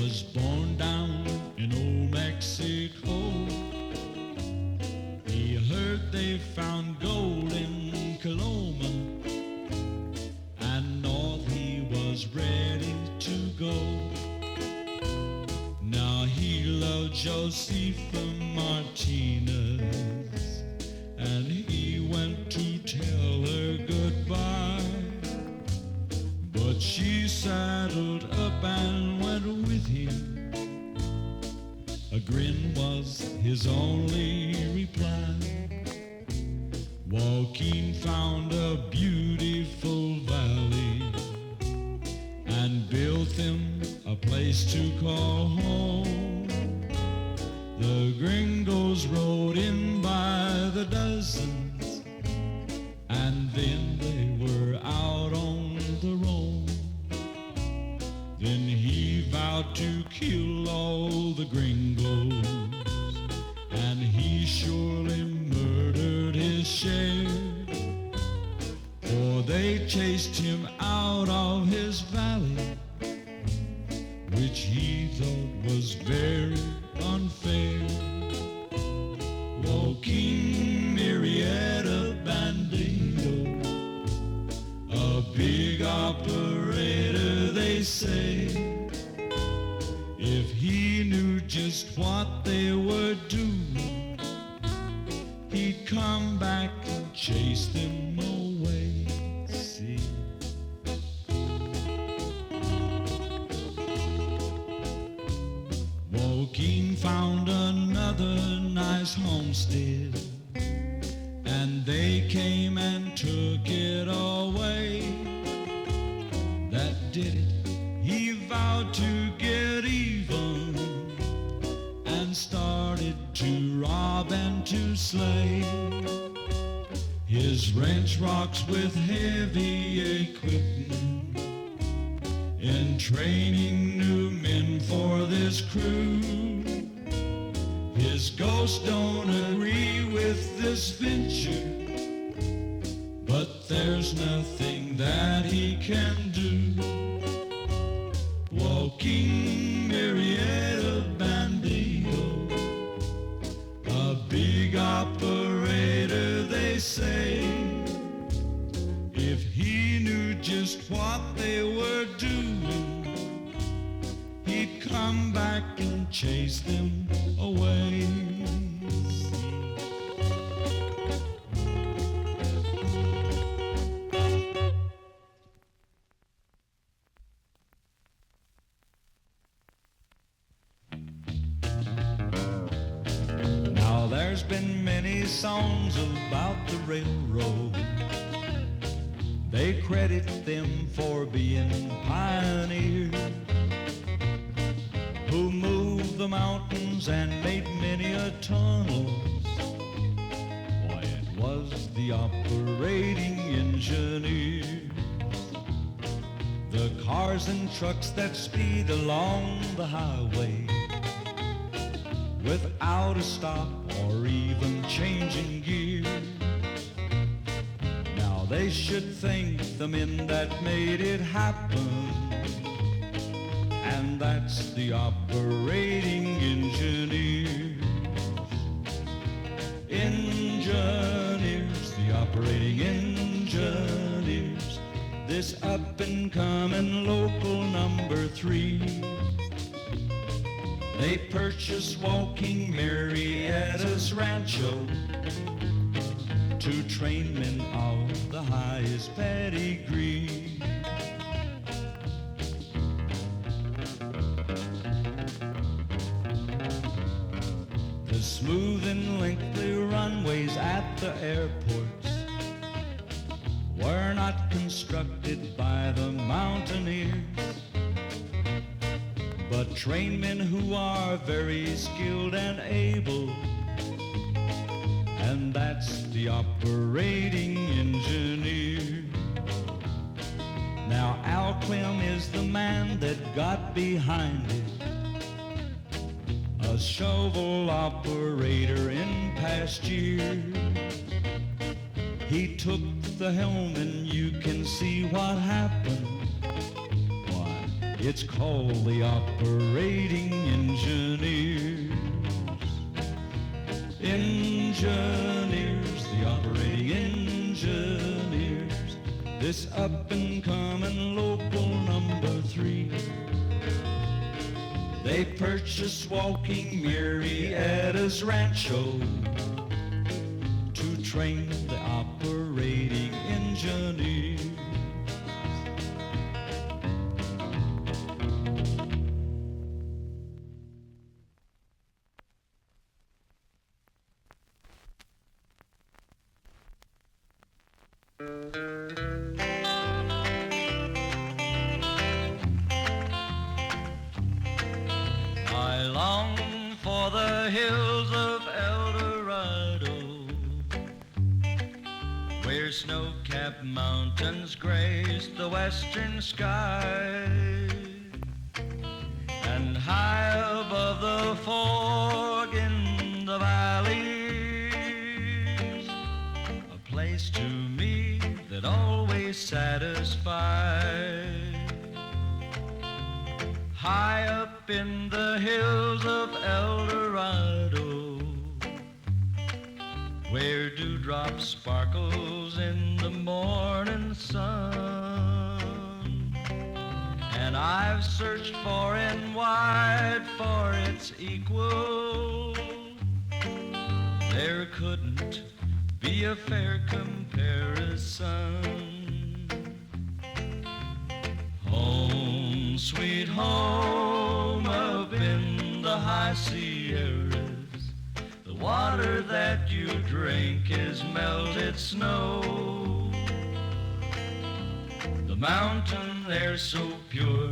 was born down in old Mexico. He heard they found gold in Coloma, and north he was ready to go. Now he loved Josefa Martinez, and he went to tell her goodbye. But she saddled up and went with him. A grin was his only reply. Joaquin found a beautiful valley and built him a place to call home. The gringos rode in by the dozens, and then they were out on the roam. Then he vowed to kill all the gringos, and he surely murdered his share, for they chased him out of his valley, which he thought was very unfair. Joaquin Murrieta Bandido, a big operator, they say. If he knew just what they were doing, he'd come back and chase them away. See? Joaquin found another nice homestead, and they came and took it away. That did it. He vowed to get even and started to rob and to slay. His ranch rocks with heavy equipment, in training new men for this crew. His ghost don't agree with this venture, but there's nothing that he can do. Joaquin Murrieta Bandido, a big operator, they say. If he knew just what they were doing, he'd come back and chase them away. Now there's been many songs about the railroad. They credit them for being pioneers, who moved the mountains and made many a tunnel. Why, it was the operating engineers, the cars and trucks that speed along the highway without a stop or even changing gear. Now they should thank the men that made it happen, and that's the operating engineers. Engineers, the operating engineers, this up-and-coming local number 3. They purchased Joaquin Murrieta's rancho to train men of the highest pedigree. The smooth and lengthy runways at the airports were not constructed by the mountaineers, but trained men who are very skilled and able, and that's the operating engineer. Now Al Clem is the man that got behind it, a shovel operator in past years. He took the helm and you can see what happened. Why, It's called the operating engineers. Engineers, the operating engineers. This up-and-coming local number 3. They purchased walking Marietta's Rancho to train the operating engineers. I long for the hills of El Dorado, where snow-capped mountains grace the western sky, and high above the fog in the valleys, a place to me that always satisfies. High up in the hills of El Dorado, where dewdrop sparkles in the morning sun, and I've searched far and wide for its equal. There couldn't be a fair comparison. Home, sweet home, up in the high Sierras. The water that you drink is melted snow. The mountain air so pure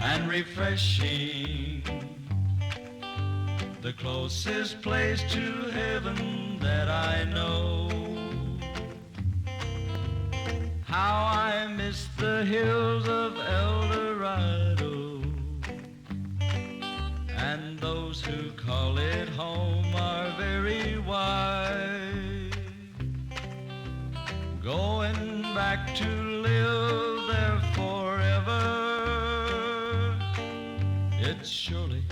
and refreshing, the closest place to heaven that I know. How I miss the hills of El Dorado, and those who call it home are very wise. Going back to live there forever, it surely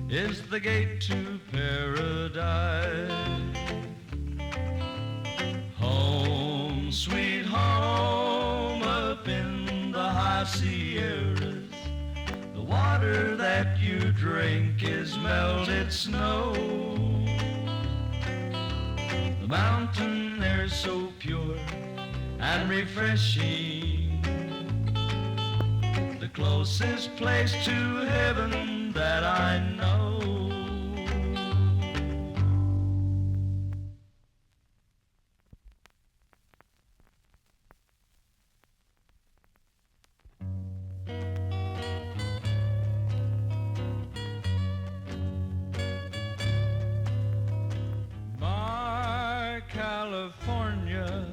is the gate to paradise. Home, sweet home, up in the high Sierras. The water that you drink is melted snow. The mountain air's so pure and refreshing, the closest place to heaven that I know. California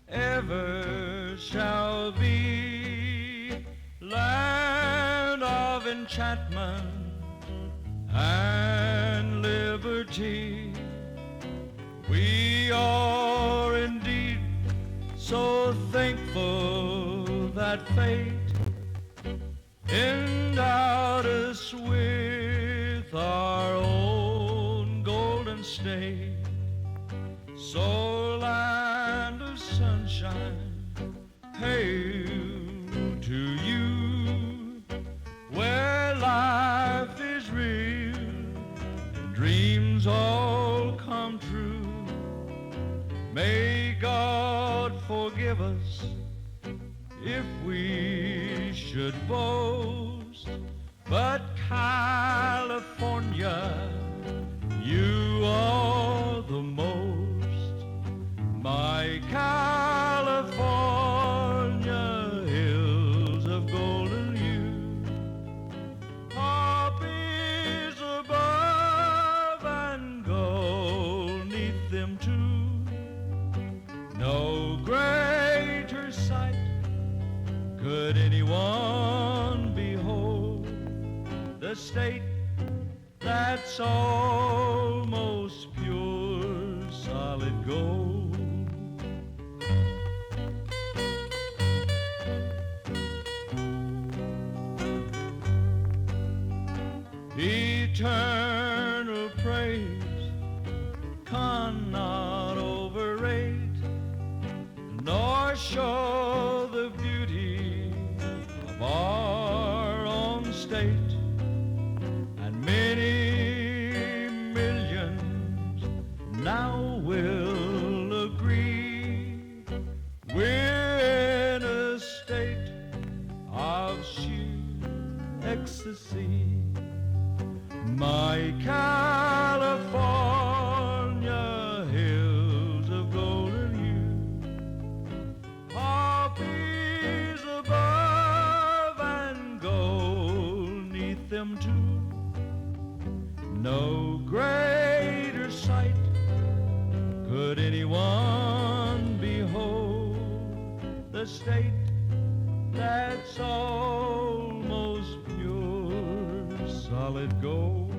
ever shall be land of enchantment and liberty. We are indeed so thankful that fate endowed us with our own golden state. So land of sunshine, hail to you, where life is real and dreams all come true. May God forgive us if we should boast, but California, you are the most. My California hills of golden hue, poppies above and gold neath them too. No greater sight could anyone behold, the state that's almost pure solid gold. eternal praise cannot overrate nor show the beauty of our own state, and many millions now will agree we're in a state of sheer ecstasy. My California hills of golden hue, poppies above and gold neath them too. No greater sight could anyone behold, the state that's almost pure solid gold.